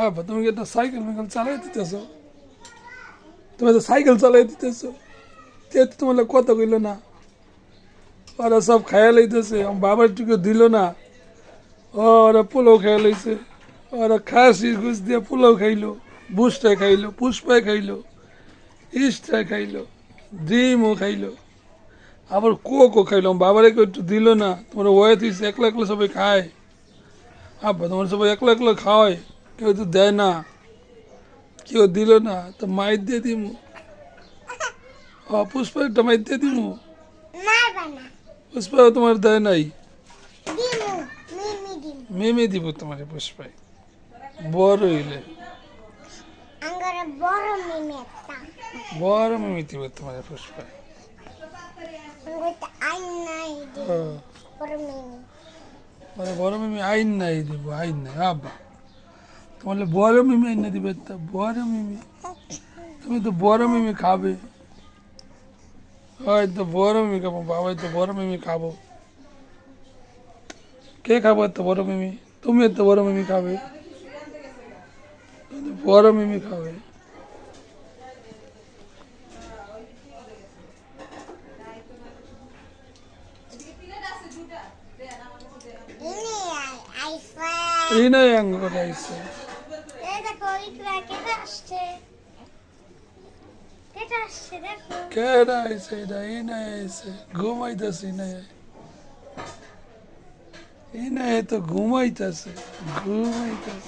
আব্বা তুমি কি একটা সাইকেল মাইকেল চালাই দিতেছো? তুমি তো সাইকেল চালাই দিতেছো, তে তো তোমার কথা কইল না। ওরা সব খাইয়া লইতেছে, আমার বাবার টুকু দিল না। ওরা পোলাও খাইয়া লইছে, ওরা খাসির ঘুষ দিয়ে পোলাও খাইলো, বুসটা খাইলো, পুষ্পায় খাইলো, ইস্টা খাইলো, ডিমও খাইলো, আবার কোকও খাইলো। আমার বাবারে কেউ একটু দিল না। তোমরা ওয়াইথ হয়েছে, একলা একলা সবাই খায়। আব্বা তোমার সবাই একলা একলা খাওয়ায়, কেউ তো দেয় না, কেউ দিল না, তো মাইর দিয়ে দিমু। পুষ্পা একটা মাইর দিয়ে দিমু। পুষ্পা তোমার দেয় নাই, মিমি দিব তোমার পুষ্পায় বড় হইলে, বড় মিমি দিব তোমার পুষ্পায়। বড় মিমি আইন নাই দিব, আইন নাই। আব্বা তোমার বড় মিমি আইন না দিবে, তা বড় মিমি তুমি তো বড় মিমি খাবে। হয়তো বড় মিমি খাবো, বাবাই তো বড় মিমি খাবো। কে খাবো এত বড় মিমি? তুমি এত বড় মিমি খাবে, বড় মিমি খাবে। এই নাই আঙ্গ কথা আইসে, কেডা আইসে? এটা এই নাই আইসে, ঘুমাইতেছি না, এই নাই তো ঘুমাইতেছে, ঘুমাইতেছে।